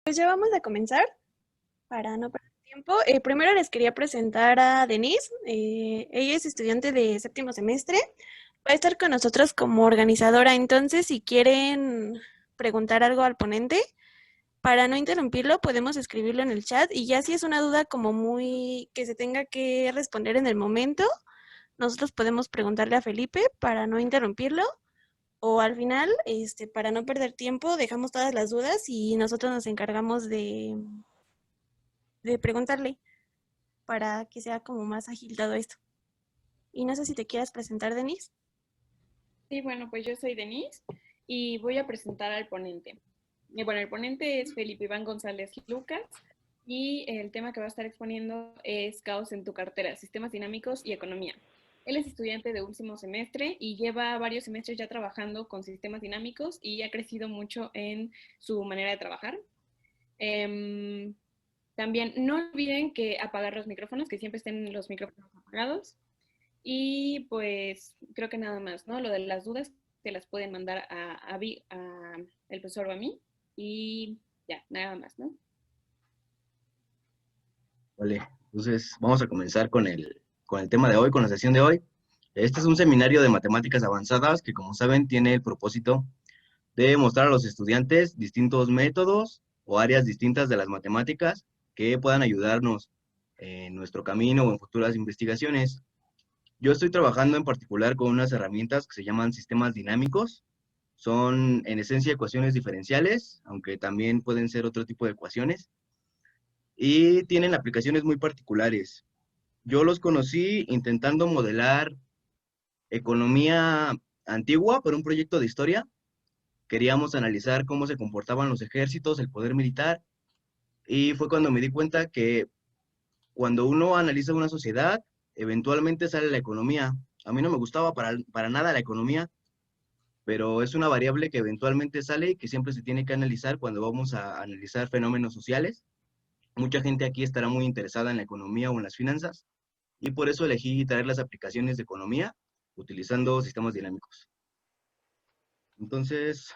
Pues ya vamos a comenzar para no perder tiempo. Primero les quería presentar a Denise. Ella es estudiante de séptimo semestre. Va a estar con nosotros como organizadora. Entonces, si quieren preguntar algo al ponente, para no interrumpirlo, podemos escribirlo en el chat. Y ya si es una duda como muy que se tenga que responder en el momento, nosotros podemos preguntarle a Felipe para no interrumpirlo. O al final, para no perder tiempo, dejamos todas las dudas y nosotros nos encargamos de preguntarle para que sea como más ágil todo esto. Y no sé si te quieras presentar, Denise. Sí, bueno, pues yo soy Denise y voy a presentar al ponente. Bueno, el ponente es Felipe Iván González Lucas y el tema que va a estar exponiendo es Caos en tu cartera, sistemas dinámicos y economía. Él es estudiante de último semestre y lleva varios semestres ya trabajando con sistemas dinámicos y ha crecido mucho en su manera de trabajar. Em, También no olviden que apagar los micrófonos, que siempre estén los micrófonos apagados. Y pues creo que nada más, ¿no? Lo de las dudas te las pueden mandar a el profesor o a mí y ya, nada más, ¿no? Vale, entonces vamos a comenzar con el tema de hoy, con la sesión de hoy. Este es un seminario de matemáticas avanzadas que, como saben, tiene el propósito de mostrar a los estudiantes distintos métodos o áreas distintas de las matemáticas que puedan ayudarnos en nuestro camino o en futuras investigaciones. Yo estoy trabajando en particular con unas herramientas que se llaman sistemas dinámicos. Son en esencia ecuaciones diferenciales, aunque también pueden ser otro tipo de ecuaciones, y tienen aplicaciones muy particulares. Yo los conocí intentando modelar economía antigua por un proyecto de historia. Queríamos analizar cómo se comportaban los ejércitos, el poder militar, y fue cuando me di cuenta que cuando uno analiza una sociedad, eventualmente sale la economía. A mí no me gustaba para nada la economía, pero es una variable que eventualmente sale y que siempre se tiene que analizar cuando vamos a analizar fenómenos sociales. Mucha gente aquí estará muy interesada en la economía o en las finanzas, y por eso elegí traer las aplicaciones de economía utilizando sistemas dinámicos. Entonces,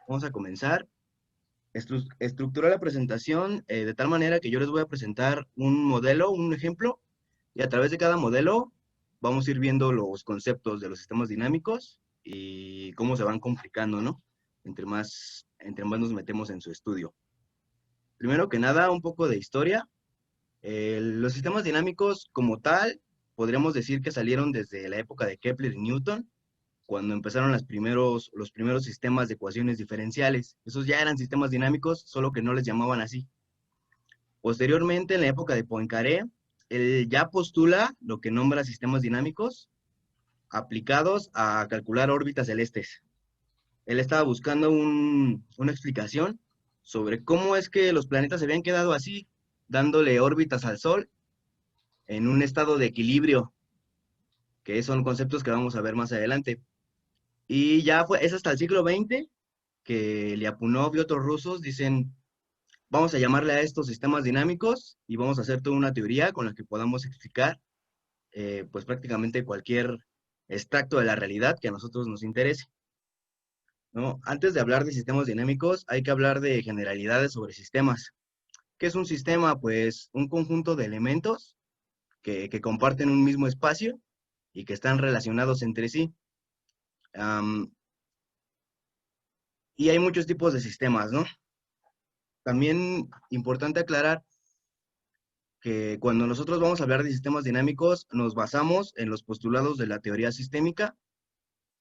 vamos a comenzar. Estructurar la presentación de tal manera que yo les voy a presentar un modelo, un ejemplo, y a través de cada modelo vamos a ir viendo los conceptos de los sistemas dinámicos y cómo se van complicando, ¿no? Entre más nos metemos en su estudio. Primero que nada, un poco de historia. Los sistemas dinámicos como tal, podríamos decir que salieron desde la época de Kepler y Newton, cuando empezaron los primeros sistemas de ecuaciones diferenciales. Esos ya eran sistemas dinámicos, solo que no les llamaban así. Posteriormente, en la época de Poincaré, él ya postula lo que nombra sistemas dinámicos aplicados a calcular órbitas celestes. Él estaba buscando una explicación sobre cómo es que los planetas se habían quedado así, dándole órbitas al Sol en un estado de equilibrio, que son conceptos que vamos a ver más adelante. Y ya es hasta el siglo XX que Lyapunov y otros rusos dicen, vamos a llamarle a estos sistemas dinámicos y vamos a hacer toda una teoría con la que podamos explicar pues prácticamente cualquier extracto de la realidad que a nosotros nos interese, ¿no? Antes de hablar de sistemas dinámicos, hay que hablar de generalidades sobre sistemas. ¿Qué es un sistema? Pues un conjunto de elementos que comparten un mismo espacio y que están relacionados entre sí. Um, y hay muchos tipos de sistemas, ¿no? También importante aclarar que cuando nosotros vamos a hablar de sistemas dinámicos, nos basamos en los postulados de la teoría sistémica,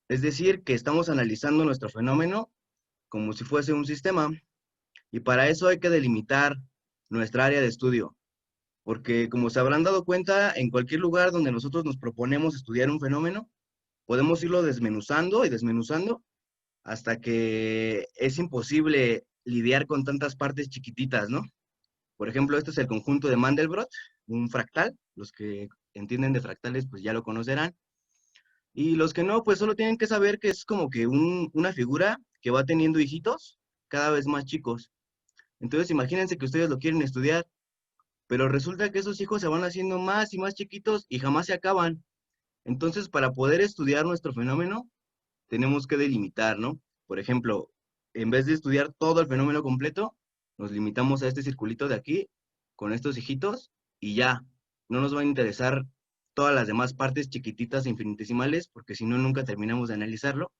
es decir, que estamos analizando nuestro fenómeno como si fuese un sistema, y para eso hay que delimitar nuestra área de estudio, porque como se habrán dado cuenta, en cualquier lugar donde nosotros nos proponemos estudiar un fenómeno, podemos irlo desmenuzando y desmenuzando hasta que es imposible lidiar con tantas partes chiquititas, ¿no? Por ejemplo, este es el conjunto de Mandelbrot, un fractal. Los que entienden de fractales, pues ya lo conocerán. Y los que no, pues solo tienen que saber que es como que una figura que va teniendo hijitos cada vez más chicos. Entonces, imagínense que ustedes lo quieren estudiar, pero resulta que esos hijos se van haciendo más y más chiquitos y jamás se acaban. Entonces, para poder estudiar nuestro fenómeno, tenemos que delimitar, ¿no? Por ejemplo, en vez de estudiar todo el fenómeno completo, Nos limitamos a este circulito de aquí, con estos hijitos, y ya. No nos van a interesar todas las demás partes chiquititas e infinitesimales, porque si no, nunca terminamos de analizarlo,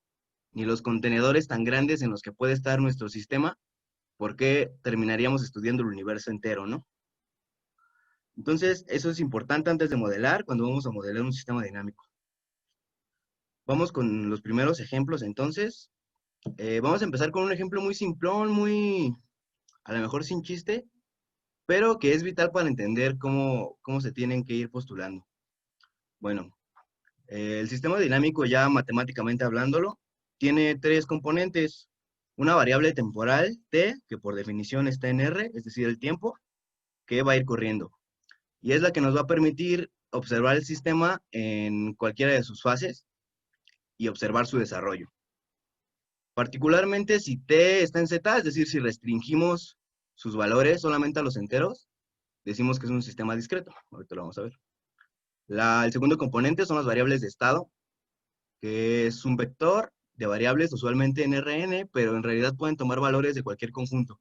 ni los contenedores tan grandes en los que puede estar nuestro sistema, porque terminaríamos estudiando el universo entero, ¿no? Entonces, eso es importante antes de modelar, cuando vamos a modelar un sistema dinámico. Vamos con los primeros ejemplos, entonces. Vamos a empezar con un ejemplo muy simplón, muy, a lo mejor sin chiste, pero que es vital para entender cómo se tienen que ir postulando. Bueno, el sistema dinámico, ya matemáticamente hablándolo, tiene tres componentes. Una variable temporal, t, que por definición está en R, es decir, el tiempo, que va a ir corriendo. Y es la que nos va a permitir observar el sistema en cualquiera de sus fases y observar su desarrollo. Particularmente si t está en z, es decir, si restringimos sus valores solamente a los enteros, decimos que es un sistema discreto. Ahorita lo vamos a ver. El segundo componente son las variables de estado, que es un vector de variables usualmente en Rn, pero en realidad pueden tomar valores de cualquier conjunto,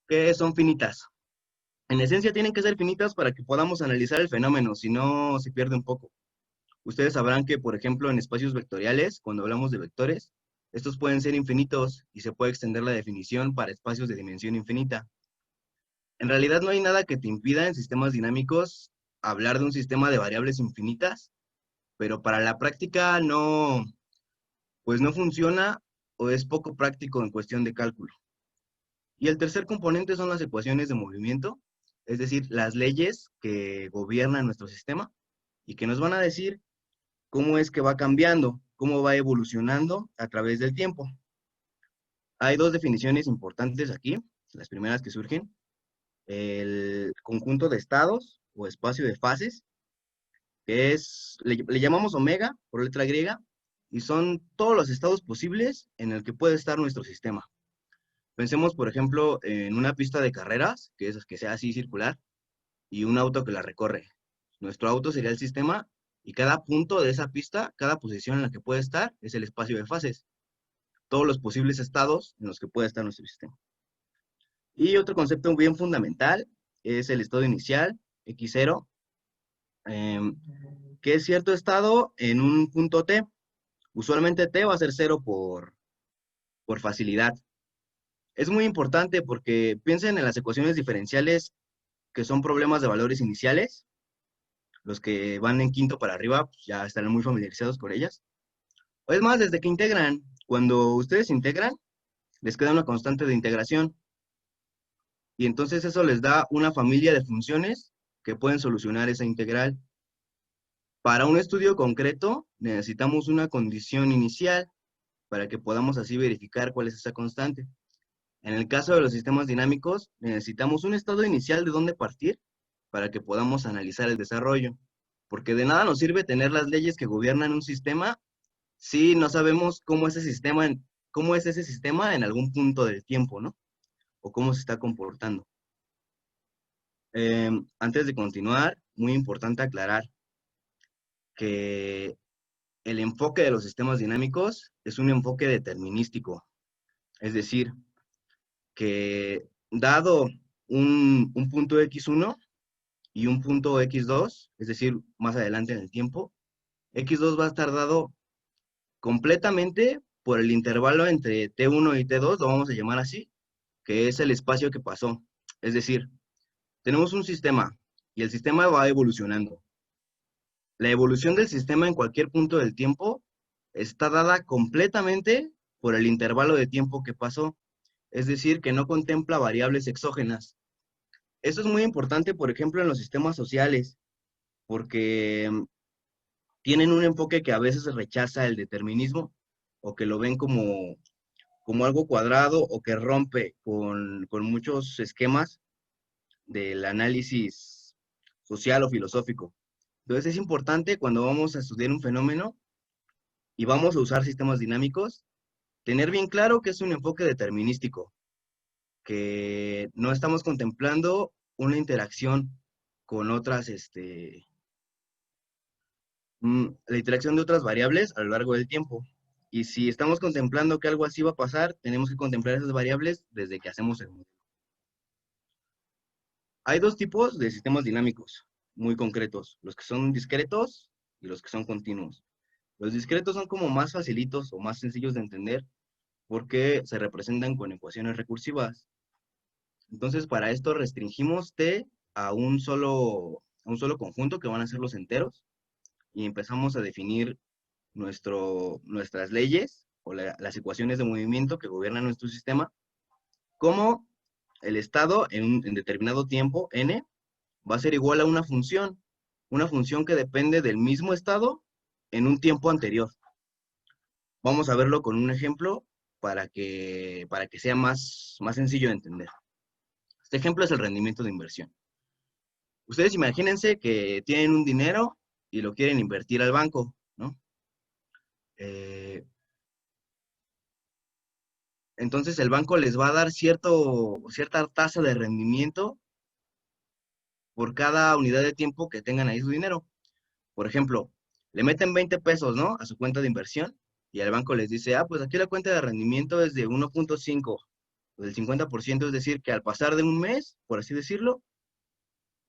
que son finitas. En esencia tienen que ser finitas para que podamos analizar el fenómeno, si no se pierde un poco. Ustedes sabrán que, por ejemplo, en espacios vectoriales, cuando hablamos de vectores, estos pueden ser infinitos y se puede extender la definición para espacios de dimensión infinita. En realidad no hay nada que te impida en sistemas dinámicos hablar de un sistema de variables infinitas, pero para la práctica pues no funciona o es poco práctico en cuestión de cálculo. Y el tercer componente son las ecuaciones de movimiento, es decir, las leyes que gobiernan nuestro sistema y que nos van a decir cómo es que va cambiando, cómo va evolucionando a través del tiempo. Hay dos definiciones importantes aquí, las primeras que surgen. El conjunto de estados o espacio de fases, que le llamamos omega por letra griega, y son todos los estados posibles en el que puede estar nuestro sistema. Pensemos, por ejemplo, en una pista de carreras, que sea así circular, y un auto que la recorre. Nuestro auto sería el sistema, y cada punto de esa pista, cada posición en la que puede estar, es el espacio de fases. Todos los posibles estados en los que puede estar nuestro sistema. Y otro concepto bien fundamental es el estado inicial, x0, que es cierto estado en un punto t. Usualmente t va a ser 0 por facilidad. Es muy importante porque piensen en las ecuaciones diferenciales que son problemas de valores iniciales. Los que van en quinto para arriba pues ya estarán muy familiarizados con ellas. O es más, desde que integran, cuando ustedes integran, les queda una constante de integración. Y entonces eso les da una familia de funciones que pueden solucionar esa integral. Para un estudio concreto, necesitamos una condición inicial para que podamos así verificar cuál es esa constante. En el caso de los sistemas dinámicos, necesitamos un estado inicial de dónde partir para que podamos analizar el desarrollo. Porque de nada nos sirve tener las leyes que gobiernan un sistema si no sabemos cómo es ese sistema en algún punto del tiempo, ¿no? O cómo se está comportando. Antes de continuar, muy importante aclarar que el enfoque de los sistemas dinámicos es un enfoque determinístico. Es decir, que dado un punto x1 y un punto x2, es decir, más adelante en el tiempo, x2 va a estar dado completamente por el intervalo entre t1 y t2, lo vamos a llamar así, que es el espacio que pasó. Es decir, tenemos un sistema y el sistema va evolucionando. La evolución del sistema en cualquier punto del tiempo está dada completamente por el intervalo de tiempo que pasó, es decir, que no contempla variables exógenas. Eso es muy importante, por ejemplo, en los sistemas sociales, porque tienen un enfoque que a veces rechaza el determinismo o que lo ven como algo cuadrado o que rompe con muchos esquemas del análisis social o filosófico. Entonces es importante cuando vamos a estudiar un fenómeno y vamos a usar sistemas dinámicos, tener bien claro que es un enfoque determinístico, que no estamos contemplando una interacción con otras, la interacción de otras variables a lo largo del tiempo. Y si estamos contemplando que algo así va a pasar, tenemos que contemplar esas variables desde que hacemos el modelo. Hay dos tipos de sistemas dinámicos muy concretos, los que son discretos y los que son continuos. Los discretos son como más facilitos o más sencillos de entender porque se representan con ecuaciones recursivas. Entonces, para esto restringimos T a un solo conjunto que van a ser los enteros y empezamos a definir nuestras leyes o las ecuaciones de movimiento que gobiernan nuestro sistema, como el estado en determinado tiempo, n, va a ser igual a una función que depende del mismo estado en un tiempo anterior. Vamos a verlo con un ejemplo para que sea más sencillo de entender. Este ejemplo es el rendimiento de inversión. Ustedes imagínense que tienen un dinero y lo quieren invertir al banco, ¿no? Entonces el banco les va a dar cierta tasa de rendimiento por cada unidad de tiempo que tengan ahí su dinero. Por ejemplo, le meten 20 pesos, ¿no? A su cuenta de inversión y el banco les dice, pues aquí la cuenta de rendimiento es de 1.5, del 50%, es decir, que al pasar de un mes, por así decirlo,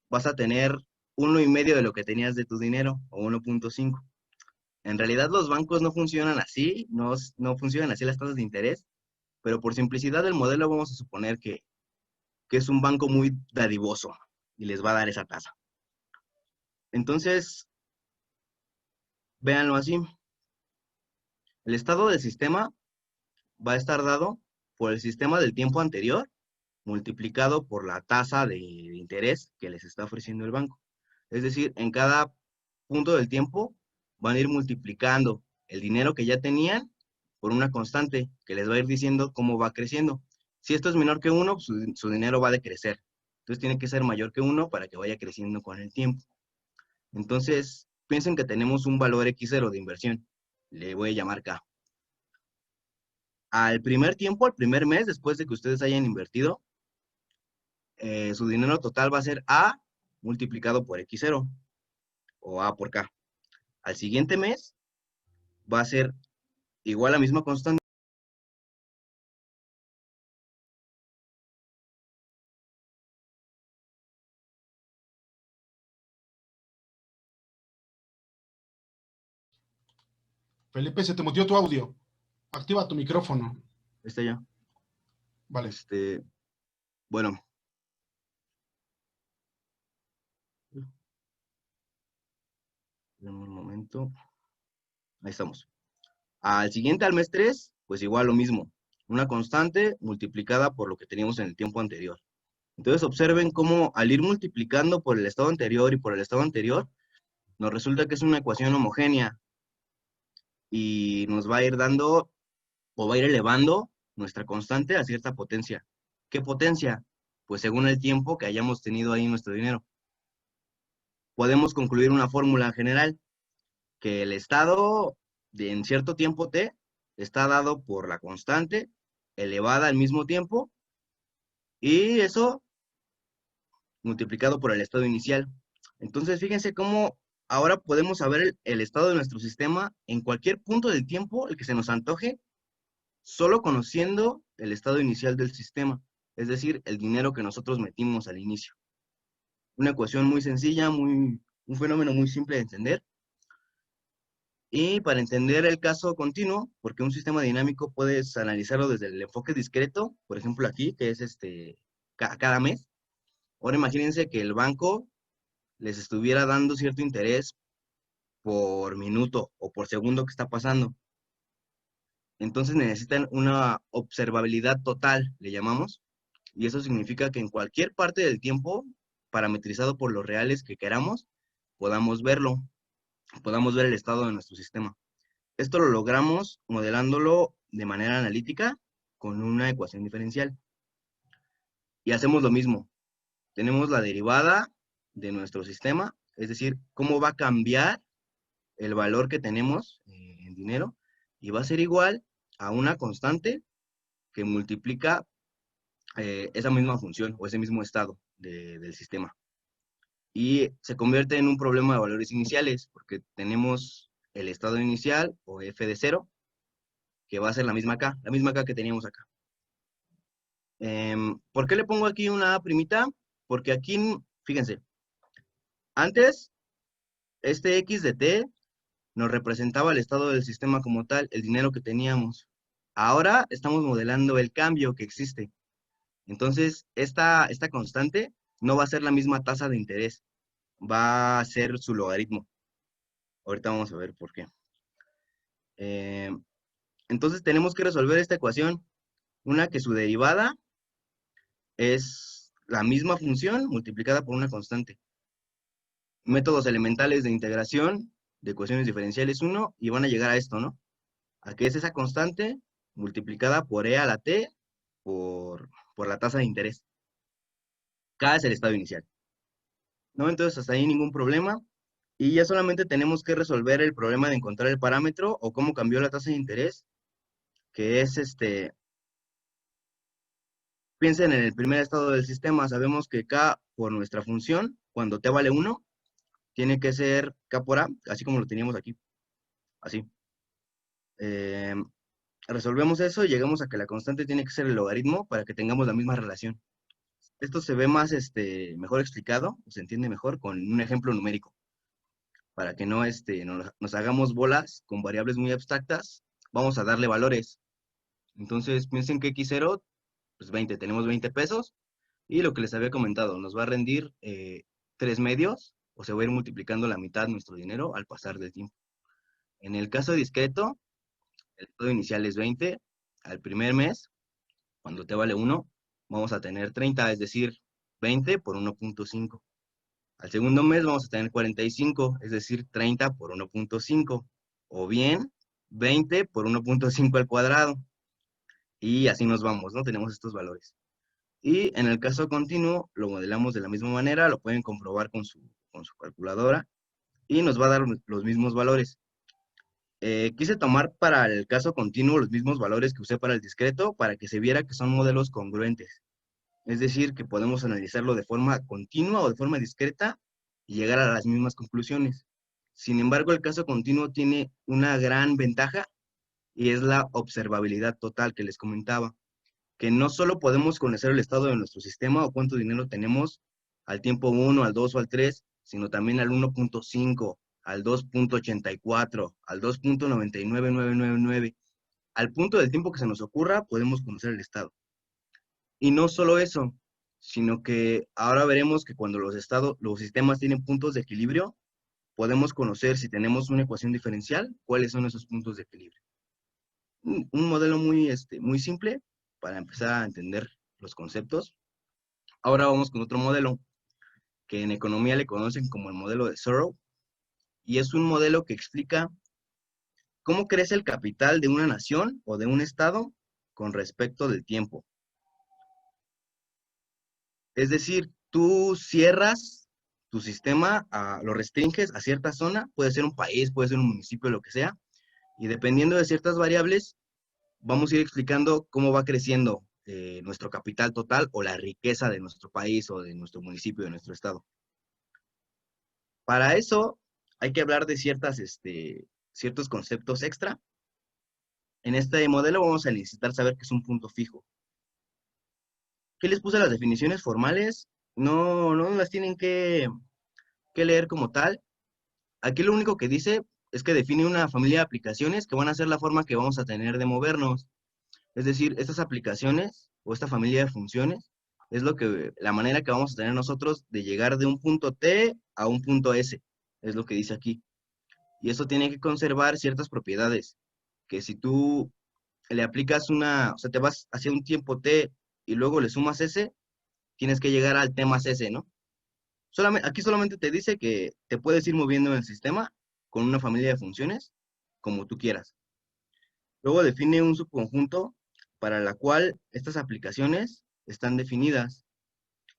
vas a tener 1,5 de lo que tenías de tu dinero, o 1.5. En realidad los bancos no funcionan así, no funcionan así las tasas de interés, pero por simplicidad del modelo vamos a suponer que es un banco muy dadivoso y les va a dar esa tasa. Entonces, véanlo así. El estado del sistema va a estar dado por el sistema del tiempo anterior multiplicado por la tasa de interés que les está ofreciendo el banco. Es decir, en cada punto del tiempo van a ir multiplicando el dinero que ya tenían por una constante que les va a ir diciendo cómo va creciendo. Si esto es menor que 1, su dinero va a decrecer. Entonces tiene que ser mayor que 1 para que vaya creciendo con el tiempo. Entonces, piensen que tenemos un valor X0 de inversión. Le voy a llamar K. Al primer mes, después de que ustedes hayan invertido, su dinero total va a ser A multiplicado por X0 o A por K. Al siguiente mes va a ser igual a la misma constante. Felipe, se te mutió tu audio. Activa tu micrófono. Este ya. Vale. Bueno. Un momento. Ahí estamos. Al mes 3, pues igual lo mismo. Una constante multiplicada por lo que teníamos en el tiempo anterior. Entonces observen cómo al ir multiplicando por el estado anterior y por el estado anterior, nos resulta que es una ecuación homogénea y nos va a ir dando o va a ir elevando nuestra constante a cierta potencia. ¿Qué potencia? Pues según el tiempo que hayamos tenido ahí nuestro dinero. Podemos concluir una fórmula general, que el estado en cierto tiempo t está dado por la constante elevada al mismo tiempo y eso multiplicado por el estado inicial. Entonces, fíjense cómo ahora podemos saber el estado de nuestro sistema en cualquier punto del tiempo, el que se nos antoje, solo conociendo el estado inicial del sistema, es decir, el dinero que nosotros metimos al inicio. Una ecuación muy sencilla, un fenómeno muy simple de entender. Y para entender el caso continuo, porque un sistema dinámico puedes analizarlo desde el enfoque discreto, por ejemplo aquí, que es cada mes. Ahora imagínense que el banco les estuviera dando cierto interés por minuto o por segundo que está pasando. Entonces necesitan una observabilidad total, le llamamos, y eso significa que en cualquier parte del tiempo, parametrizado por los reales que queramos, podamos verlo, podamos ver el estado de nuestro sistema. Esto lo logramos modelándolo de manera analítica con una ecuación diferencial. Y hacemos lo mismo. Tenemos la derivada de nuestro sistema, es decir, cómo va a cambiar el valor que tenemos en dinero, y va a ser igual a una constante que multiplica esa misma función o ese mismo estado del sistema. Y se convierte en un problema de valores iniciales, porque tenemos el estado inicial, o f de 0, que va a ser la misma K que teníamos acá. ¿Por qué le pongo aquí una A primita? Porque aquí, fíjense, antes este X de T nos representaba el estado del sistema como tal, el dinero que teníamos. Ahora estamos modelando el cambio que existe. Entonces, esta constante no va a ser la misma tasa de interés, va a ser su logaritmo. Ahorita vamos a ver por qué. Entonces, tenemos que resolver esta ecuación, una que su derivada es la misma función multiplicada por una constante. Métodos elementales de integración de ecuaciones diferenciales 1 y van a llegar a esto, ¿no? A que es esa constante multiplicada por e a la t por la tasa de interés. K es el estado inicial, ¿no? Entonces, hasta ahí ningún problema. Y ya solamente tenemos que resolver el problema de encontrar el parámetro o cómo cambió la tasa de interés, que es piensen en el primer estado del sistema. Sabemos que K por nuestra función, cuando t vale 1, tiene que ser K por A, así como lo teníamos aquí. Así. Eh, Resolvemos eso y llegamos a que la constante tiene que ser el logaritmo para que tengamos la misma relación. Esto se ve más mejor explicado, o se entiende mejor con un ejemplo numérico, para que no nos hagamos bolas con variables muy abstractas. Vamos a darle valores. Entonces piensen que x0, pues 20, tenemos 20 pesos, y lo que les había comentado, nos va a rendir 3 medios, o se va a ir multiplicando la mitad de nuestro dinero al pasar del tiempo. En el caso discreto, el estado inicial es 20, al primer mes, cuando t vale 1, vamos a tener 30, es decir, 20 por 1.5. Al segundo mes vamos a tener 45, es decir, 30 por 1.5. O bien, 20 por 1.5 al cuadrado. Y así nos vamos, ¿no? Tenemos estos valores. Y en el caso continuo, lo modelamos de la misma manera, lo pueden comprobar con su calculadora, y nos va a dar los mismos valores. Quise tomar para el caso continuo los mismos valores que usé para el discreto, para que se viera que son modelos congruentes. Es decir, que podemos analizarlo de forma continua o de forma discreta y llegar a las mismas conclusiones. Sin embargo, el caso continuo tiene una gran ventaja y es la observabilidad total que les comentaba, que no solo podemos conocer el estado de nuestro sistema o cuánto dinero tenemos al tiempo 1, al 2 o al 3, sino también al 1.5, al 2.84, al 2.99999. Al punto del tiempo que se nos ocurra, podemos conocer el estado. Y no solo eso, sino que ahora veremos que cuando los sistemas tienen puntos de equilibrio, podemos conocer si tenemos una ecuación diferencial, cuáles son esos puntos de equilibrio. Un modelo muy simple para empezar a entender los conceptos. Ahora vamos con otro modelo que en economía le conocen como el modelo de Sorrow, y es un modelo que explica cómo crece el capital de una nación o de un estado con respecto del tiempo. Es decir, tú cierras tu sistema, lo restringes a cierta zona, puede ser un país, puede ser un municipio, lo que sea, y dependiendo de ciertas variables, vamos a ir explicando cómo va creciendo nuestro capital total o la riqueza de nuestro país o de nuestro municipio, de nuestro estado. Para eso hay que hablar de ciertos conceptos extra. En este modelo vamos a necesitar saber qué es un punto fijo. ¿Qué les puse las definiciones formales? No las tienen que leer como tal. Aquí lo único que dice es que define una familia de aplicaciones que van a ser la forma que vamos a tener de movernos. Es decir, estas aplicaciones o esta familia de funciones es la manera que vamos a tener nosotros de llegar de un punto T a un punto S. Es lo que dice aquí. Y eso tiene que conservar ciertas propiedades, que si tú le aplicas o sea, te vas hacia un tiempo T y luego le sumas S, tienes que llegar al T más S, ¿no? Aquí solamente te dice que te puedes ir moviendo en el sistema con una familia de funciones como tú quieras. Luego define un subconjunto para la cual estas aplicaciones están definidas.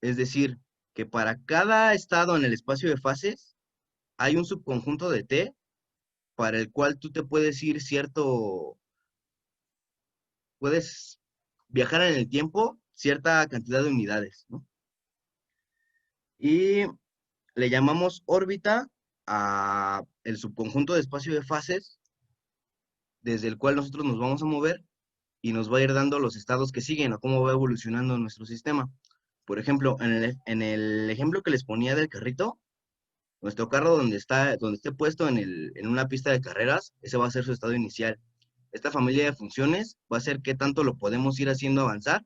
Es decir, que para cada estado en el espacio de fases hay un subconjunto de T para el cual tú te puedes ir puedes viajar en el tiempo cierta cantidad de unidades, ¿no? Y le llamamos órbita a el subconjunto de espacio de fases desde el cual nosotros nos vamos a mover y nos va a ir dando los estados que siguen o cómo va evolucionando nuestro sistema. Por ejemplo, en el ejemplo que les ponía del carrito, nuestro carro donde esté puesto en una pista de carreras, ese va a ser su estado inicial. Esta familia de funciones va a ser qué tanto lo podemos ir haciendo avanzar,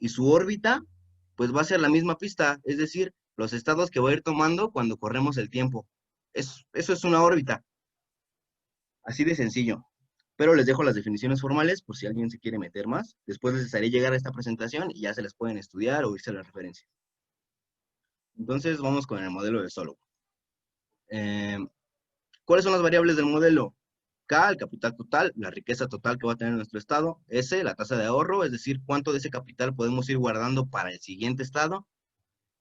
y su órbita, pues va a ser la misma pista, es decir, los estados que va a ir tomando cuando corremos el tiempo. Eso es una órbita, así de sencillo. Pero les dejo las definiciones formales por si alguien se quiere meter más. Después les haré llegar a esta presentación y ya se las pueden estudiar o irse a la referencia. Entonces vamos con el modelo de Solow. ¿Cuáles son las variables del modelo? K, el capital total, la riqueza total que va a tener nuestro estado. S, la tasa de ahorro, es decir, cuánto de ese capital podemos ir guardando para el siguiente estado.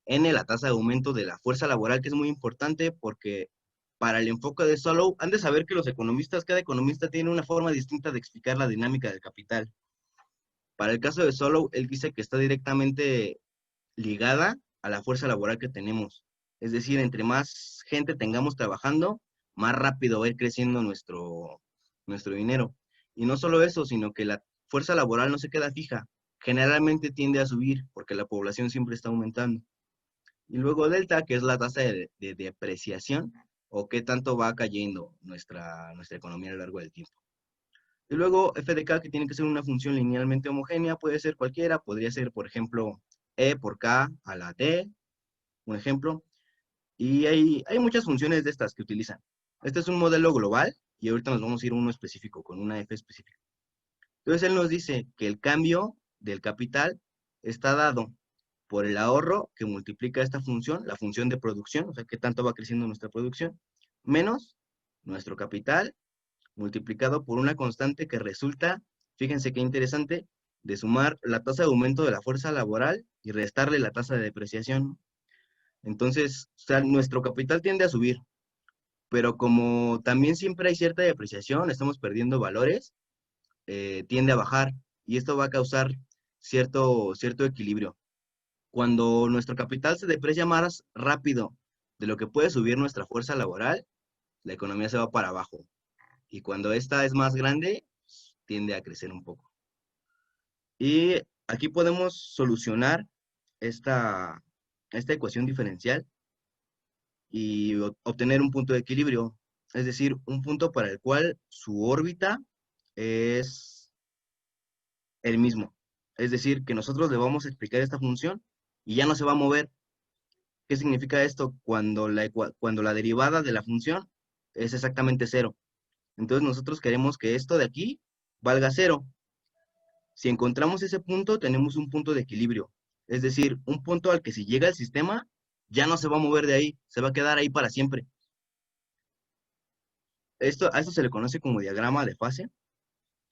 N, la tasa de aumento de la fuerza laboral, que es muy importante porque para el enfoque de Solow, han de saber que los economistas, cada economista tiene una forma distinta de explicar la dinámica del capital. Para el caso de Solow, él dice que está directamente ligada a la fuerza laboral que tenemos. Es decir, entre más gente tengamos trabajando, más rápido va a ir creciendo nuestro dinero. Y no solo eso, sino que la fuerza laboral no se queda fija. Generalmente tiende a subir porque la población siempre está aumentando. Y luego delta, que es la tasa de depreciación, o qué tanto va cayendo nuestra economía a lo largo del tiempo. Y luego f de k, que tiene que ser una función linealmente homogénea, puede ser cualquiera, podría ser, por ejemplo, e por k a la t, un ejemplo. Y hay muchas funciones de estas que utilizan. Este es un modelo global, y ahorita nos vamos a ir a uno específico, con una f específica. Entonces él nos dice que el cambio del capital está dado por el ahorro que multiplica esta función, la función de producción, o sea, qué tanto va creciendo nuestra producción, menos nuestro capital multiplicado por una constante que resulta, fíjense qué interesante, de sumar la tasa de aumento de la fuerza laboral y restarle la tasa de depreciación. Entonces, o sea, nuestro capital tiende a subir, pero como también siempre hay cierta depreciación, estamos perdiendo valores, tiende a bajar, y esto va a causar cierto equilibrio. Cuando nuestro capital se deprecia más rápido de lo que puede subir nuestra fuerza laboral, la economía se va para abajo. Y cuando esta es más grande, tiende a crecer un poco. Y aquí podemos solucionar esta ecuación diferencial y obtener un punto de equilibrio. Es decir, un punto para el cual su órbita es el mismo. Es decir, que nosotros le vamos a explicar esta función y ya no se va a mover. ¿Qué significa esto? Cuando la derivada de la función es exactamente cero. Entonces nosotros queremos que esto de aquí valga cero. Si encontramos ese punto, tenemos un punto de equilibrio. Es decir, un punto al que si llega el sistema, ya no se va a mover de ahí, se va a quedar ahí para siempre. A esto se le conoce como diagrama de fase.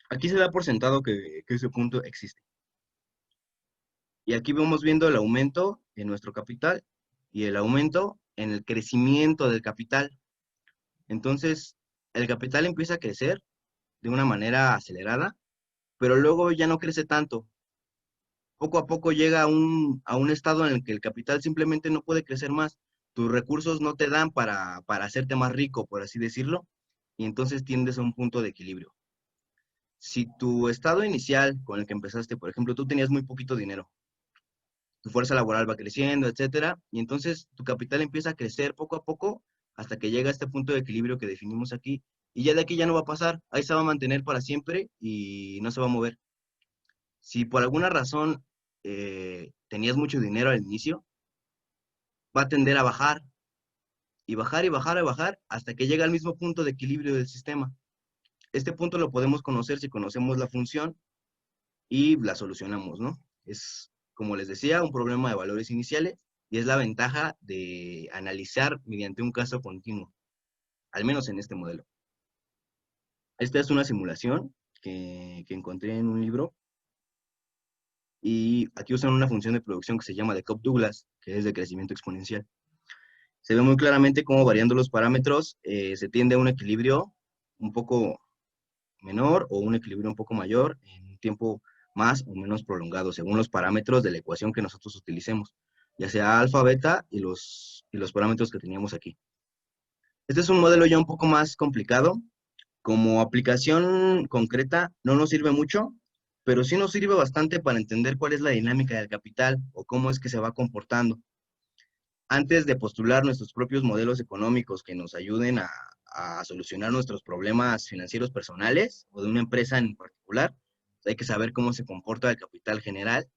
Aquí se da por sentado que ese punto existe. Y aquí vamos viendo el aumento en nuestro capital y el aumento en el crecimiento del capital. Entonces, el capital empieza a crecer de una manera acelerada, pero luego ya no crece tanto. Poco a poco llega a un estado en el que el capital simplemente no puede crecer más. Tus recursos no te dan para hacerte más rico, por así decirlo, y entonces tiendes a un punto de equilibrio. Si tu estado inicial con el que empezaste, por ejemplo, tú tenías muy poquito dinero, tu fuerza laboral va creciendo, etcétera, y entonces tu capital empieza a crecer poco a poco hasta que llega a este punto de equilibrio que definimos aquí, y ya de aquí ya no va a pasar, ahí se va a mantener para siempre y no se va a mover. Si por alguna razón tenías mucho dinero al inicio, va a tender a bajar, y bajar y bajar y bajar hasta que llega al mismo punto de equilibrio del sistema. Este punto lo podemos conocer si conocemos la función y la solucionamos, ¿no? Es, como les decía, un problema de valores iniciales y es la ventaja de analizar mediante un caso continuo, al menos en este modelo. Esta es una simulación que encontré en un libro y aquí usan una función de producción que se llama de Cobb-Douglas, que es de crecimiento exponencial. Se ve muy claramente cómo variando los parámetros se tiende a un equilibrio un poco menor o un equilibrio un poco mayor en un tiempo más o menos prolongado, según los parámetros de la ecuación que nosotros utilicemos, ya sea alfa, beta y los parámetros que teníamos aquí. Este es un modelo ya un poco más complicado, Como aplicación concreta no nos sirve mucho, pero sí nos sirve bastante para entender cuál es la dinámica del capital o cómo es que se va comportando. Antes de postular nuestros propios modelos económicos que nos ayuden a solucionar nuestros problemas financieros personales o de una empresa en particular, hay que saber cómo se comporta el capital general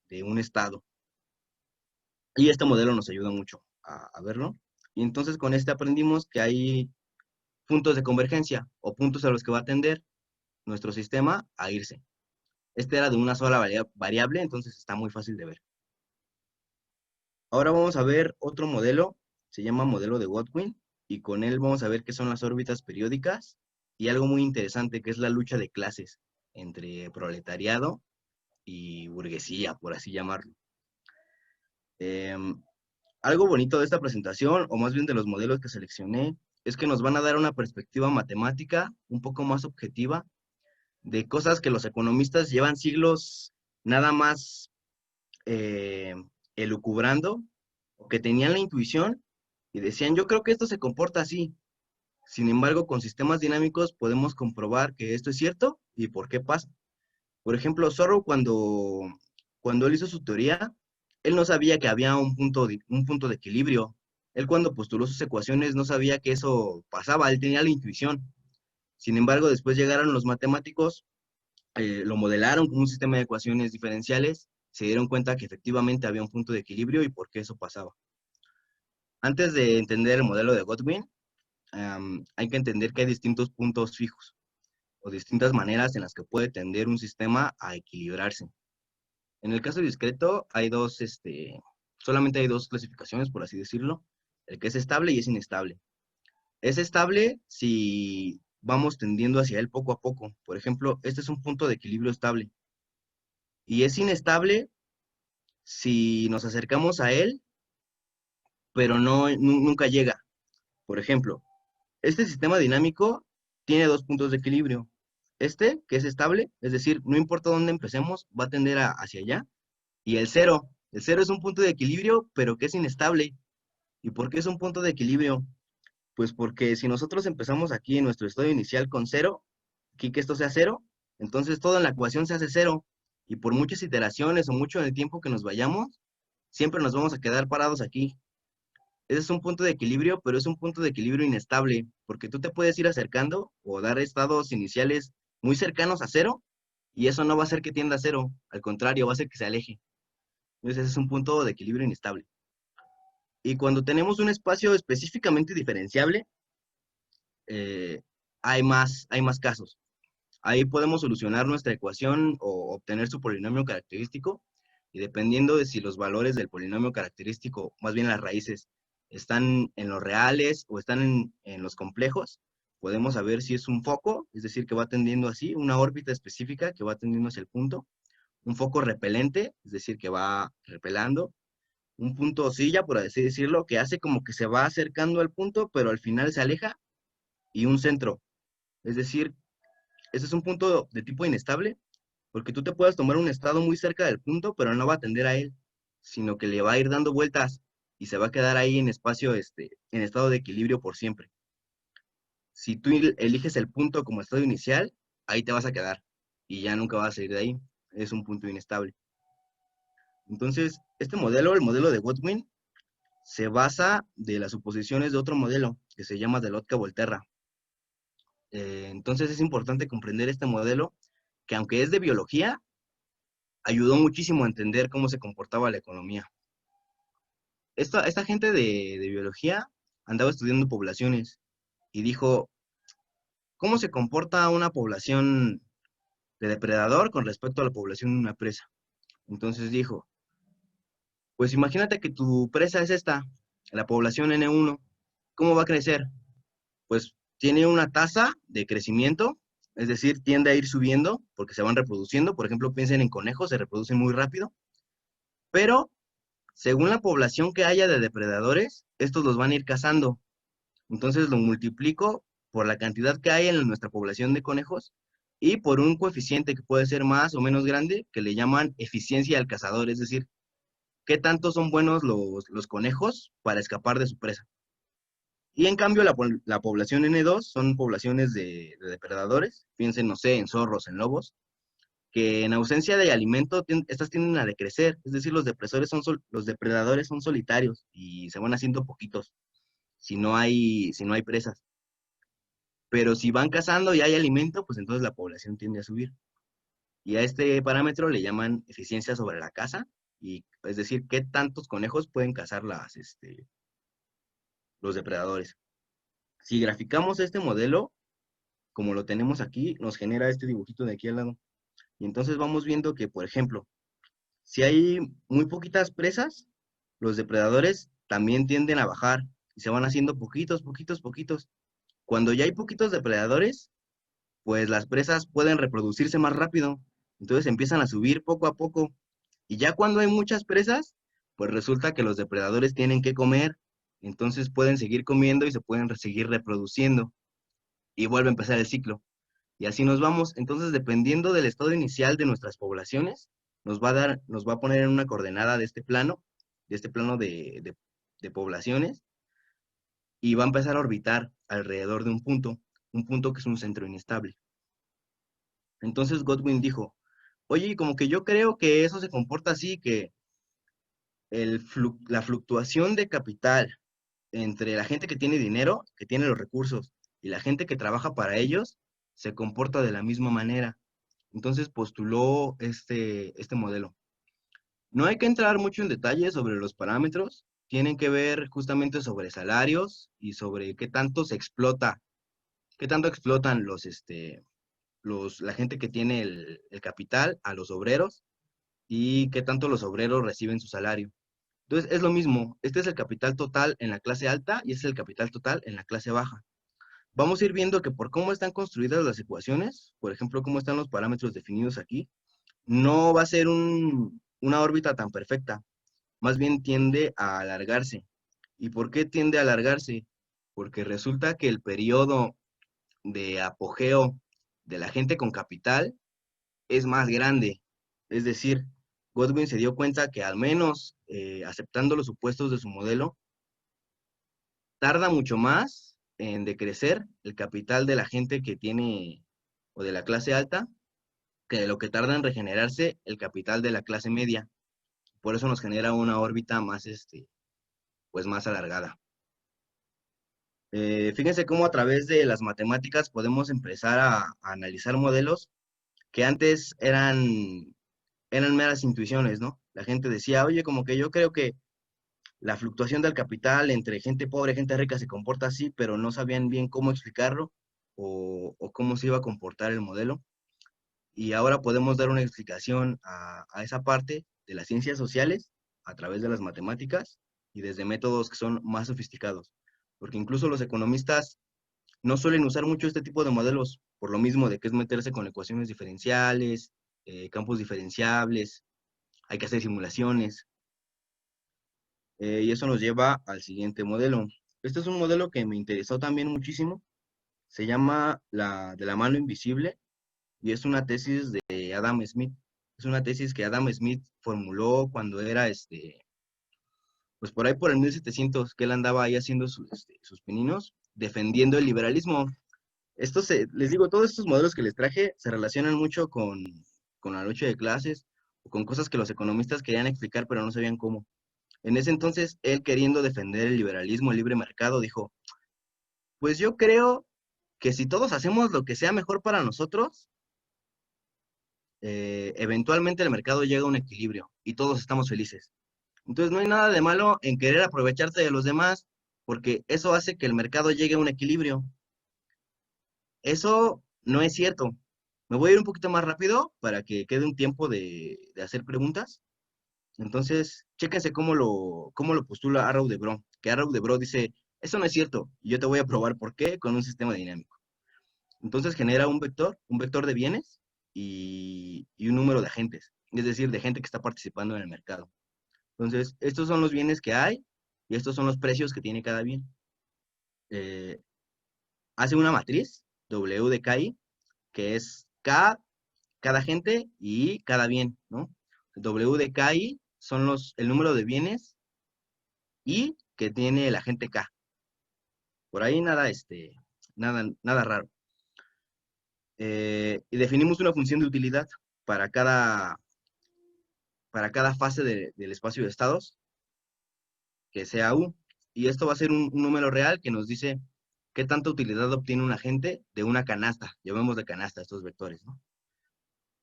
de un estado. Y este modelo nos ayuda mucho a verlo. Y entonces con este aprendimos que hay puntos de convergencia o puntos a los que va a tender nuestro sistema a irse. Este era de una sola variable, entonces está muy fácil de ver. Ahora vamos a ver otro modelo, se llama modelo de Godwin, y con él vamos a ver qué son las órbitas periódicas y algo muy interesante que es la lucha de clases entre proletariado y burguesía, por así llamarlo. Algo bonito de esta presentación, o más bien de los modelos que seleccioné, es que nos van a dar una perspectiva matemática un poco más objetiva de cosas que los economistas llevan siglos nada más elucubrando, o que tenían la intuición y decían, yo creo que esto se comporta así. Sin embargo, con sistemas dinámicos podemos comprobar que esto es cierto y por qué pasa. Por ejemplo, Zorro cuando él hizo su teoría, él no sabía que había un punto de equilibrio. Él cuando postuló sus ecuaciones no sabía que eso pasaba, él tenía la intuición. Sin embargo, después llegaron los matemáticos, lo modelaron con un sistema de ecuaciones diferenciales, se dieron cuenta que efectivamente había un punto de equilibrio y por qué eso pasaba. Antes de entender el modelo de Godwin, hay que entender que hay distintos puntos fijos o distintas maneras en las que puede tender un sistema a equilibrarse. En el caso discreto, solamente hay dos clasificaciones, por así decirlo, el que es estable y es inestable. Es estable si vamos tendiendo hacia él poco a poco. Por ejemplo, este es un punto de equilibrio estable. Y es inestable si nos acercamos a él, pero nunca llega. Por ejemplo, este sistema dinámico tiene dos puntos de equilibrio. Este, que es estable, es decir, no importa dónde empecemos, va a tender hacia allá. Y el cero. El cero es un punto de equilibrio, pero que es inestable. ¿Y por qué es un punto de equilibrio? Pues porque si nosotros empezamos aquí en nuestro estado inicial con cero, aquí que esto sea cero, entonces todo en la ecuación se hace cero. Y por muchas iteraciones o mucho en el tiempo que nos vayamos, siempre nos vamos a quedar parados aquí. Ese es un punto de equilibrio, pero es un punto de equilibrio inestable, porque tú te puedes ir acercando o dar estados iniciales muy cercanos a cero, y eso no va a hacer que tienda a cero, al contrario, va a hacer que se aleje. Entonces ese es un punto de equilibrio inestable. Y cuando tenemos un espacio específicamente diferenciable, eh, hay más casos. Ahí podemos solucionar nuestra ecuación o obtener su polinomio característico, y dependiendo de si los valores del polinomio característico, más bien las raíces, están en los reales o están en los complejos, podemos saber si es un foco, es decir, que va tendiendo así, una órbita específica que va tendiendo hacia el punto, un foco repelente, es decir, que va repelando, un punto silla, por así decirlo, que hace como que se va acercando al punto, pero al final se aleja, y un centro, es decir, ese es un punto de tipo inestable, porque tú te puedes tomar un estado muy cerca del punto, pero no va a tender a él, sino que le va a ir dando vueltas y se va a quedar ahí en espacio, en estado de equilibrio por siempre. Si tú eliges el punto como estado inicial, ahí te vas a quedar y ya nunca vas a salir de ahí. Es un punto inestable. Entonces, este modelo, el modelo de Godwin, se basa de las suposiciones de otro modelo que se llama de Lotka-Volterra. Entonces es importante comprender este modelo, que aunque es de biología, ayudó muchísimo a entender cómo se comportaba la economía. Esta gente de biología andaba estudiando poblaciones y dijo, ¿cómo se comporta una población de depredador con respecto a la población de una presa? Entonces dijo, pues imagínate que tu presa es esta, la población N1, ¿cómo va a crecer? Pues tiene una tasa de crecimiento, es decir, tiende a ir subiendo porque se van reproduciendo. Por ejemplo, piensen en conejos, se reproducen muy rápido, pero según la población que haya de depredadores, estos los van a ir cazando. Entonces lo multiplico por la cantidad que hay en nuestra población de conejos y por un coeficiente que puede ser más o menos grande, que le llaman eficiencia del cazador, es decir, qué tanto son buenos los conejos para escapar de su presa. Y en cambio la población N2 son poblaciones de depredadores, piensen, no sé, en zorros, en lobos, que en ausencia de alimento estas tienden a decrecer, es decir, los depredadores son solitarios y se van haciendo poquitos si no hay presas. Pero si van cazando y hay alimento, pues entonces la población tiende a subir. Y a este parámetro le llaman eficiencia sobre la caza, y es decir, qué tantos conejos pueden cazar los depredadores. Si graficamos este modelo, como lo tenemos aquí, nos genera este dibujito de aquí al lado. Y entonces vamos viendo que, por ejemplo, si hay muy poquitas presas, los depredadores también tienden a bajar y se van haciendo poquitos, poquitos, poquitos. Cuando ya hay poquitos depredadores, pues las presas pueden reproducirse más rápido. Entonces empiezan a subir poco a poco. Y ya cuando hay muchas presas, pues resulta que los depredadores tienen que comer. Entonces pueden seguir comiendo y se pueden seguir reproduciendo. Y vuelve a empezar el ciclo. Y así nos vamos. Entonces, dependiendo del estado inicial de nuestras poblaciones, nos va a poner en una coordenada de este plano de poblaciones, y va a empezar a orbitar alrededor de un punto que es un centro inestable. Entonces Godwin dijo, oye, como que yo creo que eso se comporta así, que la fluctuación de capital entre la gente que tiene dinero, que tiene los recursos, y la gente que trabaja para ellos, se comporta de la misma manera. Entonces postuló este modelo. No hay que entrar mucho en detalle sobre los parámetros, tienen que ver justamente sobre salarios y sobre qué tanto se explota, qué tanto explotan la gente que tiene el capital a los obreros, y qué tanto los obreros reciben su salario. Entonces es lo mismo, este es el capital total en la clase alta y este es el capital total en la clase baja. Vamos a ir viendo que por cómo están construidas las ecuaciones, por ejemplo, cómo están los parámetros definidos aquí, no va a ser una órbita tan perfecta, más bien tiende a alargarse. ¿Y por qué tiende a alargarse? Porque resulta que el periodo de apogeo de la gente con capital es más grande. Es decir, Godwin se dio cuenta que al menos aceptando los supuestos de su modelo, tarda mucho más en decrecer el capital de la gente que tiene o de la clase alta que de lo que tarda en regenerarse el capital de la clase media. Por eso nos genera una órbita más, pues más alargada. Fíjense cómo a través de las matemáticas podemos empezar a analizar modelos que antes eran meras intuiciones, ¿no? La gente decía, oye, como que yo creo que la fluctuación del capital entre gente pobre y gente rica se comporta así, pero no sabían bien cómo explicarlo o cómo se iba a comportar el modelo. Y ahora podemos dar una explicación a esa parte de las ciencias sociales a través de las matemáticas y desde métodos que son más sofisticados. Porque incluso los economistas no suelen usar mucho este tipo de modelos, por lo mismo de que es meterse con ecuaciones diferenciales, campos diferenciables, hay que hacer simulaciones, y eso nos lleva al siguiente modelo. Este es un modelo que me interesó también muchísimo, se llama de la mano invisible, y es una tesis de Adam Smith. Es una tesis que Adam Smith formuló cuando era, pues por ahí por el 1700, que él andaba ahí haciendo sus pininos, defendiendo el liberalismo. Les digo, todos estos modelos que les traje se relacionan mucho con la noche de clases o con cosas que los economistas querían explicar pero no sabían cómo. En ese entonces, él queriendo defender el liberalismo, el libre mercado, dijo, pues yo creo que si todos hacemos lo que sea mejor para nosotros, eventualmente el mercado llega a un equilibrio y todos estamos felices. Entonces no hay nada de malo en querer aprovecharse de los demás, porque eso hace que el mercado llegue a un equilibrio. Eso no es cierto. Me voy a ir un poquito más rápido para que quede un tiempo de hacer preguntas. Entonces, chéquense cómo lo postula Arrow de Bro, que Arrow de Bro dice, eso no es cierto, y yo te voy a probar por qué con un sistema dinámico. Entonces genera un vector de bienes y un número de agentes, es decir, de gente que está participando en el mercado. Entonces, estos son los bienes que hay y estos son los precios que tiene cada bien. Eh, Hace una matriz, W de KI, que es K, cada agente y cada bien, ¿no? W de KI son el número de bienes y que tiene el agente K. Por ahí nada, nada raro. Y definimos una función de utilidad para cada fase del espacio de estados, que sea U. Y esto va a ser un número real que nos dice qué tanta utilidad obtiene un agente de una canasta. Llamemos de canasta estos vectores, ¿no?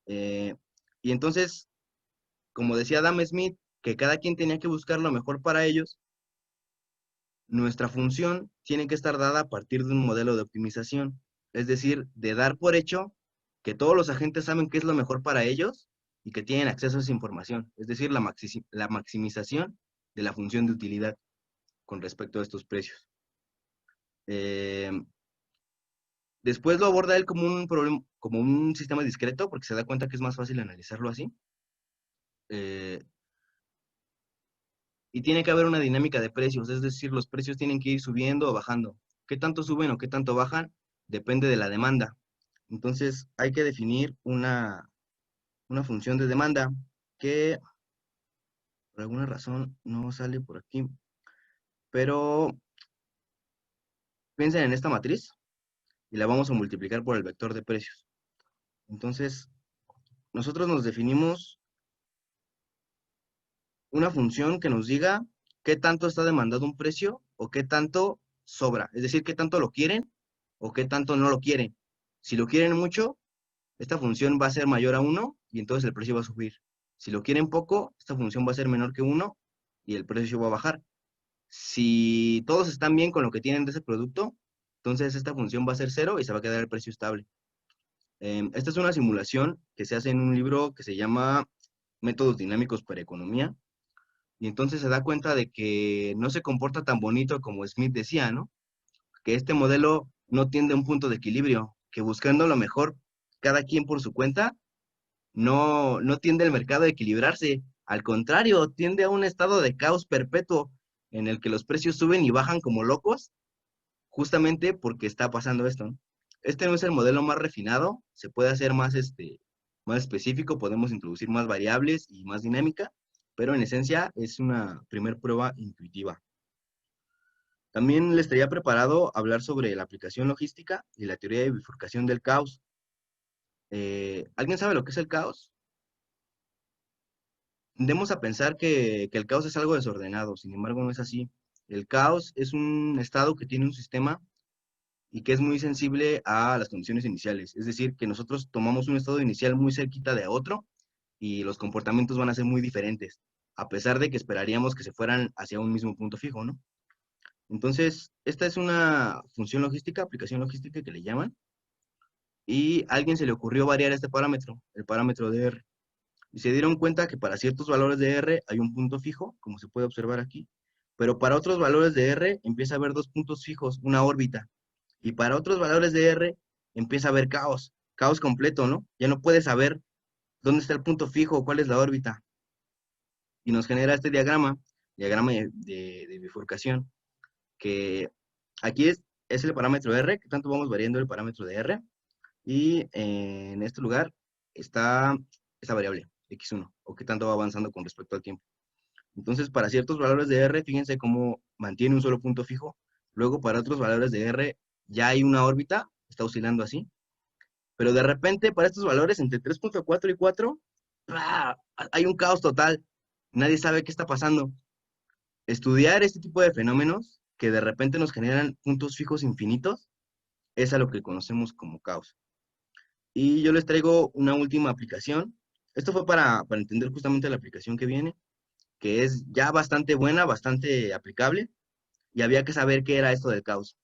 Y entonces, como decía Adam Smith, que cada quien tenía que buscar lo mejor para ellos, nuestra función tiene que estar dada a partir de un modelo de optimización, es decir, de dar por hecho que todos los agentes saben qué es lo mejor para ellos y que tienen acceso a esa información, es decir, la maximización de la función de utilidad con respecto a estos precios. Eh, Después lo aborda él como un problema, como un sistema discreto, porque se da cuenta que es más fácil analizarlo así. Eh, y tiene que haber una dinámica de precios, es decir, los precios tienen que ir subiendo o bajando. ¿Qué tanto suben o qué tanto bajan? Depende de la demanda. Entonces hay que definir una función de demanda que por alguna razón no sale por aquí. Pero piensen en esta matriz y la vamos a multiplicar por el vector de precios. Entonces, nosotros nos definimos una función que nos diga qué tanto está demandado un precio o qué tanto sobra. Es decir, qué tanto lo quieren o qué tanto no lo quieren. Si lo quieren mucho, esta función va a ser mayor a 1 y entonces el precio va a subir. Si lo quieren poco, esta función va a ser menor que 1 y el precio va a bajar. Si todos están bien con lo que tienen de ese producto, entonces esta función va a ser 0 y se va a quedar el precio estable. Esta es una simulación que se hace en un libro que se llama Métodos Dinámicos para Economía. Y entonces se da cuenta de que no se comporta tan bonito como Smith decía, ¿no? Que este modelo no tiende a un punto de equilibrio, que buscando lo mejor cada quien por su cuenta, no tiende el mercado a equilibrarse. Al contrario, tiende a un estado de caos perpetuo en el que los precios suben y bajan como locos, justamente porque está pasando esto, ¿no? Este no es el modelo más refinado, se puede hacer más específico, podemos introducir más variables y más dinámica, pero en esencia es una primer prueba intuitiva. También les estaría preparado hablar sobre la aplicación logística y la teoría de bifurcación del caos. ¿Alguien sabe lo que es el caos? Tendemos a pensar que el caos es algo desordenado, sin embargo no es así. El caos es un estado que tiene un sistema y que es muy sensible a las condiciones iniciales. Es decir, que nosotros tomamos un estado inicial muy cerquita de otro y los comportamientos van a ser muy diferentes, a pesar de que esperaríamos que se fueran hacia un mismo punto fijo, ¿no? Entonces, esta es una función logística, aplicación logística que le llaman, y a alguien se le ocurrió variar este parámetro, el parámetro de R. Y se dieron cuenta que para ciertos valores de R hay un punto fijo, como se puede observar aquí, pero para otros valores de R empieza a haber dos puntos fijos, una órbita. Y para otros valores de R empieza a haber caos, caos completo, ¿no? Ya no puedes saber dónde está el punto fijo o cuál es la órbita. Y nos genera este diagrama de bifurcación, que aquí es el parámetro R, que tanto vamos variando el parámetro de R, y en este lugar está esa variable, x1, o qué tanto va avanzando con respecto al tiempo. Entonces, para ciertos valores de R, fíjense cómo mantiene un solo punto fijo. Luego, para otros valores de R, ya hay una órbita, está oscilando así. Pero de repente, para estos valores, entre 3.4 y 4, ¡ah!, hay un caos total. Nadie sabe qué está pasando. Estudiar este tipo de fenómenos que de repente nos generan puntos fijos infinitos es a lo que conocemos como caos. Y yo les traigo una última aplicación. Esto fue para entender justamente la aplicación que viene, que es ya bastante buena, bastante aplicable, y había que saber qué era esto del caos.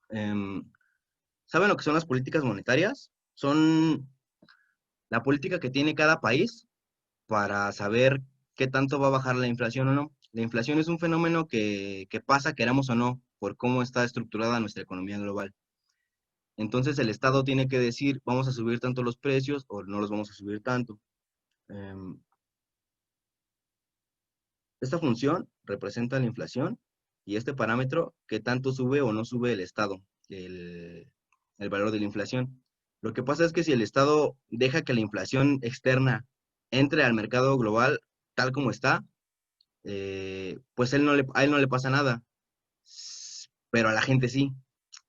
¿Saben lo que son las políticas monetarias? Son la política que tiene cada país para saber qué tanto va a bajar la inflación o no. La inflación es un fenómeno que pasa, queramos o no, por cómo está estructurada nuestra economía global. Entonces el Estado tiene que decir, vamos a subir tanto los precios o no los vamos a subir tanto. Esta función representa la inflación y este parámetro, qué tanto sube o no sube el Estado, el valor de la inflación. Lo que pasa es que si el Estado deja que la inflación externa entre al mercado global tal como está, pues a él no le pasa nada. pero a la gente sí.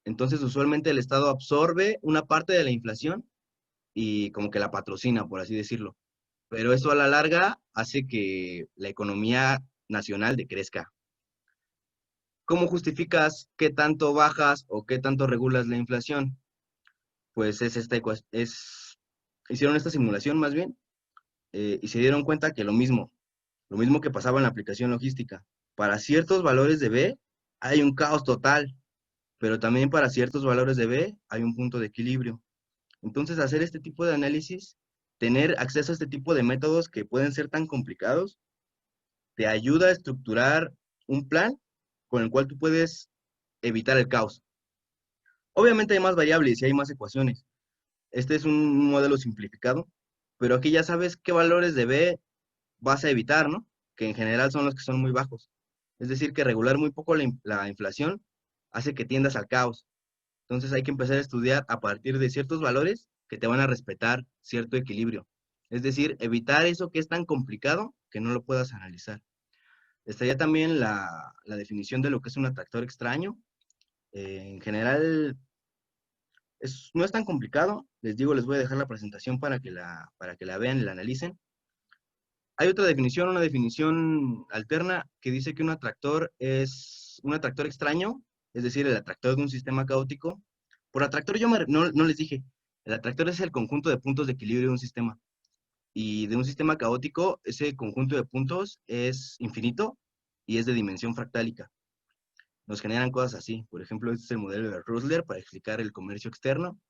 Entonces, usualmente el Estado absorbe una parte de la inflación y como que la patrocina, por así decirlo. Pero eso a la larga hace que la economía nacional decrezca. ¿Cómo justificas qué tanto bajas o qué tanto regulas la inflación? Pues hicieron esta simulación más bien y se dieron cuenta que lo mismo que pasaba en la aplicación logística. Para ciertos valores de B hay un caos total, pero también para ciertos valores de B hay un punto de equilibrio. Entonces, hacer este tipo de análisis, tener acceso a este tipo de métodos que pueden ser tan complicados, te ayuda a estructurar un plan con el cual tú puedes evitar el caos. Obviamente hay más variables y hay más ecuaciones. Este es un modelo simplificado, pero aquí ya sabes qué valores de B vas a evitar, ¿no? Que en general son los que son muy bajos. Es decir, que regular muy poco la inflación hace que tiendas al caos. Entonces hay que empezar a estudiar a partir de ciertos valores que te van a respetar cierto equilibrio. Es decir, evitar eso que es tan complicado que no lo puedas analizar. Estaría también la definición de lo que es un atractor extraño. En general, no es tan complicado. Les digo, les voy a dejar la presentación para que la vean y la analicen. Hay otra definición, una definición alterna que dice que un atractor es un atractor extraño, es decir, el atractor de un sistema caótico. Por atractor no les dije, el atractor es el conjunto de puntos de equilibrio de un sistema. Y de un sistema caótico, ese conjunto de puntos es infinito y es de dimensión fractálica. Nos generan cosas así. Por ejemplo, este es el modelo de Rosler para explicar el comercio externo,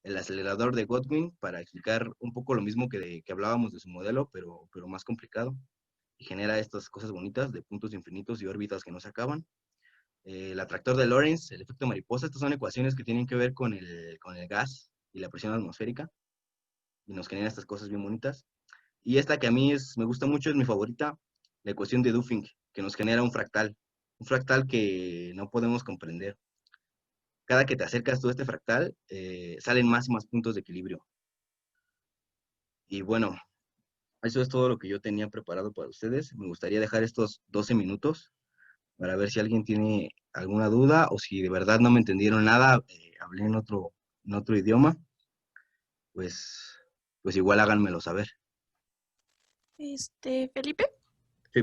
el acelerador de Godwin para explicar un poco lo mismo que hablábamos de su modelo, pero más complicado. Y genera estas cosas bonitas de puntos infinitos y órbitas que no se acaban. El atractor de Lorentz, el efecto mariposa, estas son ecuaciones que tienen que ver con el gas y la presión atmosférica. Y nos genera estas cosas bien bonitas. Y esta que a mí me gusta mucho, es mi favorita, la ecuación de Duffing, que nos genera un fractal que no podemos comprender. Cada que te acercas tú a este fractal, salen más y más puntos de equilibrio. Y bueno, eso es todo lo que yo tenía preparado para ustedes. Me gustaría dejar estos 12 minutos para ver si alguien tiene alguna duda o si de verdad no me entendieron nada, hablé en otro idioma, pues, pues igual háganmelo saber. Felipe, Sí.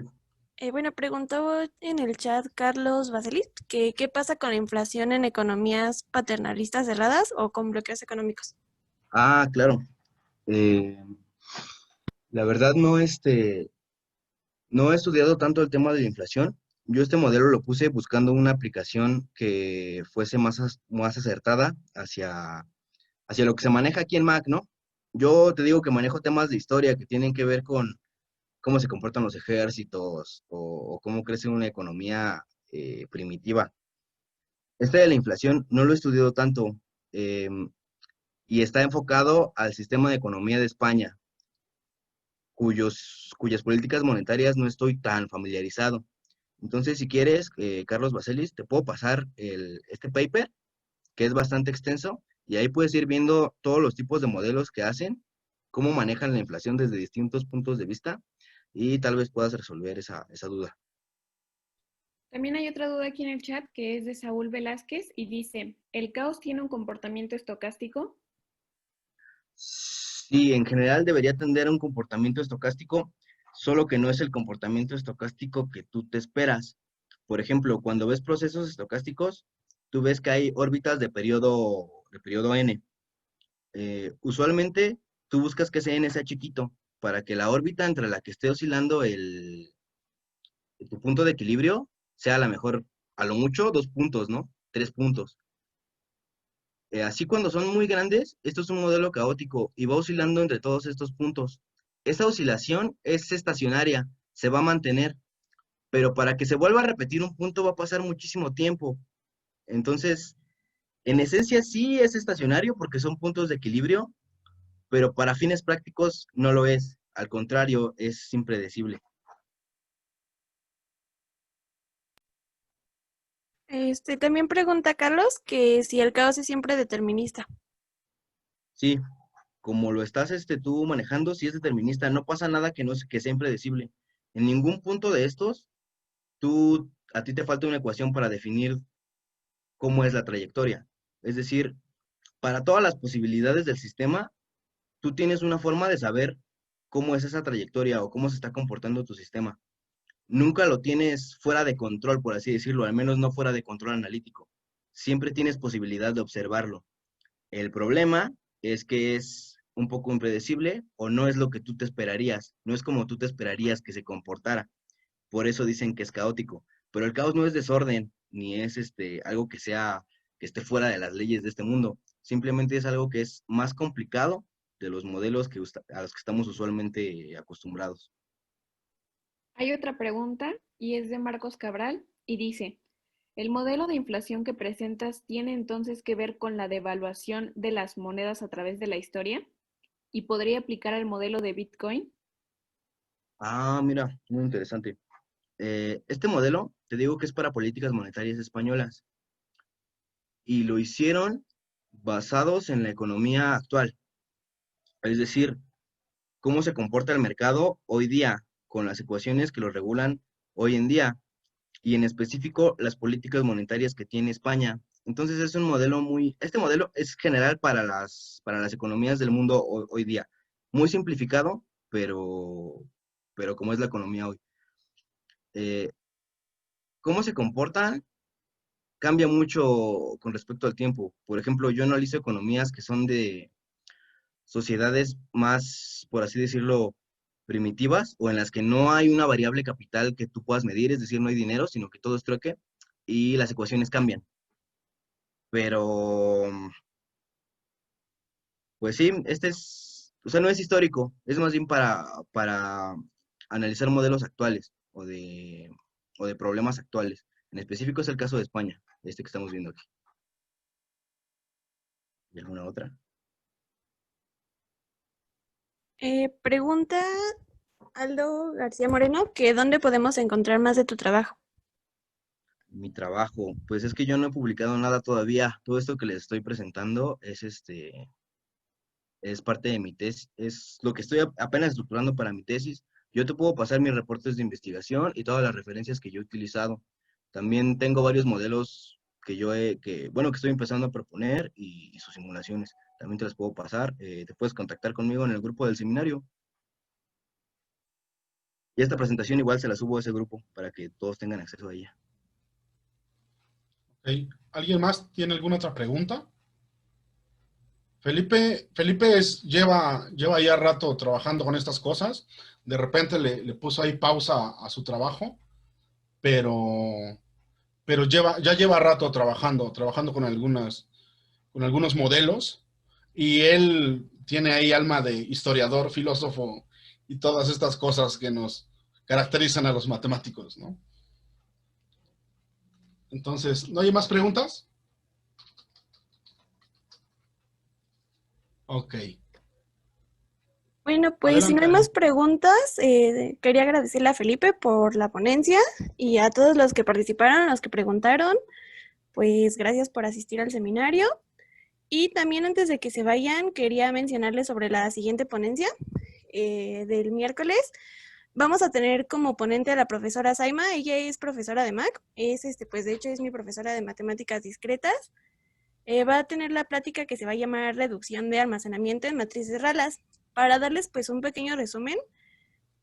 bueno, preguntó en el chat Carlos Baselis que qué pasa con la inflación en economías paternalistas cerradas o con bloqueos económicos. Ah, claro. Eh, la verdad no he estudiado tanto el tema de la inflación. Yo este modelo lo puse buscando una aplicación que fuese más acertada hacia lo que se maneja aquí en Mac, ¿no? Yo te digo que manejo temas de historia que tienen que ver con cómo se comportan los ejércitos o cómo crece una economía primitiva. Este de la inflación no lo he estudiado tanto y está enfocado al sistema de economía de España, cuyas políticas monetarias no estoy tan familiarizado. Entonces, si quieres, Carlos Baselis, te puedo pasar este paper, que es bastante extenso, y ahí puedes ir viendo todos los tipos de modelos que hacen, cómo manejan la inflación desde distintos puntos de vista, y tal vez puedas resolver esa duda. También hay otra duda aquí en el chat que es de Saúl Velázquez y dice, ¿el caos tiene un comportamiento estocástico? Sí, en general debería tender a un comportamiento estocástico, solo que no es el comportamiento estocástico que tú te esperas. Por ejemplo, cuando ves procesos estocásticos, tú ves que hay órbitas de periodo n. Usualmente tú buscas que ese n sea chiquito para que la órbita entre la que esté oscilando tu punto de equilibrio sea a lo mejor, a lo mucho, 2 puntos, ¿no? 3 puntos. Así cuando son muy grandes, esto es un modelo caótico y va oscilando entre todos estos puntos. Esa oscilación es estacionaria, se va a mantener, pero para que se vuelva a repetir un punto va a pasar muchísimo tiempo. Entonces, en esencia sí es estacionario porque son puntos de equilibrio, pero para fines prácticos no lo es. Al contrario, es impredecible. También pregunta Carlos que si el caos es siempre determinista. Sí, como lo estás tú manejando, si es determinista, no pasa nada que sea impredecible. En ningún punto de estos, a ti te falta una ecuación para definir cómo es la trayectoria. Es decir, para todas las posibilidades del sistema, tú tienes una forma de saber cómo es esa trayectoria o cómo se está comportando tu sistema. Nunca lo tienes fuera de control, por así decirlo, al menos no fuera de control analítico. Siempre tienes posibilidad de observarlo. El problema es que es un poco impredecible o no es lo que tú te esperarías, no es como tú te esperarías que se comportara. Por eso dicen que es caótico. Pero el caos no es desorden, ni es algo que esté fuera de las leyes de este mundo. Simplemente es algo que es más complicado de los modelos a los que estamos usualmente acostumbrados. Hay otra pregunta y es de Marcos Cabral y dice, ¿el modelo de inflación que presentas tiene entonces que ver con la devaluación de las monedas a través de la historia? ¿Y podría aplicar al modelo de Bitcoin? Ah, mira, muy interesante. Este modelo, te digo que es para políticas monetarias españolas y lo hicieron basados en la economía actual, es decir, cómo se comporta el mercado hoy día con las ecuaciones que lo regulan hoy en día y en específico las políticas monetarias que tiene España. Entonces es un modelo este modelo es general para las economías del mundo hoy día, muy simplificado, pero como es la economía hoy. Eh, ¿Cómo se comportan? Cambia mucho con respecto al tiempo. Por ejemplo, yo analizo economías que son de sociedades más, por así decirlo, primitivas o en las que no hay una variable capital que tú puedas medir, es decir, no hay dinero, sino que todo es trueque y las ecuaciones cambian. Pero, pues sí, o sea, no es histórico, es más bien para analizar modelos actuales o de problemas actuales. En específico es el caso de España, este que estamos viendo aquí. ¿Y alguna otra? Pregunta Aldo García Moreno que ¿dónde podemos encontrar más de tu trabajo? Mi trabajo, pues es que yo no he publicado nada todavía. Todo esto que les estoy presentando es parte de mi tesis, es lo que estoy apenas estructurando para mi tesis. Yo te puedo pasar mis reportes de investigación y todas las referencias que yo he utilizado. También tengo varios modelos bueno, que estoy empezando a proponer y sus simulaciones. También te las puedo pasar. Te puedes contactar conmigo en el grupo del seminario. Y esta presentación igual se la subo a ese grupo para que todos tengan acceso a ella. Ok. ¿Alguien más tiene alguna otra pregunta? Felipe lleva ya rato trabajando con estas cosas. De repente le puso ahí pausa a su trabajo, pero, pero ya lleva rato trabajando con algunos modelos. Y él tiene ahí alma de historiador, filósofo y todas estas cosas que nos caracterizan a los matemáticos, ¿no? Entonces, ¿no hay más preguntas? Ok. Bueno, pues si no Adelante, hay Ale. más preguntas, quería agradecerle a Felipe por la ponencia y a todos los que participaron, los que preguntaron, pues gracias por asistir al seminario. Y también antes de que se vayan, quería mencionarles sobre la siguiente ponencia del miércoles. Vamos a tener como ponente a la profesora Saima, ella es profesora de MAC, pues de hecho es mi profesora de matemáticas discretas. Va a tener la plática que se va a llamar reducción de almacenamiento en matrices ralas. Para darles pues un pequeño resumen,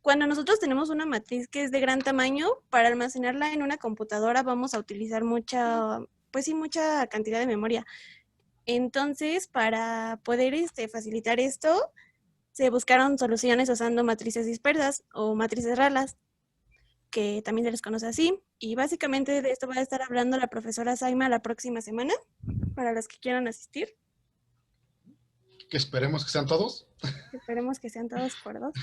cuando nosotros tenemos una matriz que es de gran tamaño, para almacenarla en una computadora vamos a utilizar mucha cantidad de memoria. Entonces, para poder facilitar esto, se buscaron soluciones usando matrices dispersas o matrices ralas, que también se les conoce así. Y básicamente de esto va a estar hablando la profesora Saima la próxima semana, para los que quieran asistir. Que esperemos que sean todos. Esperemos que sean todos cuerdos.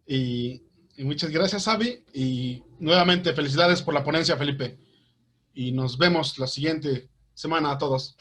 Y muchas gracias, Avi. Y nuevamente, felicidades por la ponencia, Felipe. Y nos vemos la siguiente semana a todos.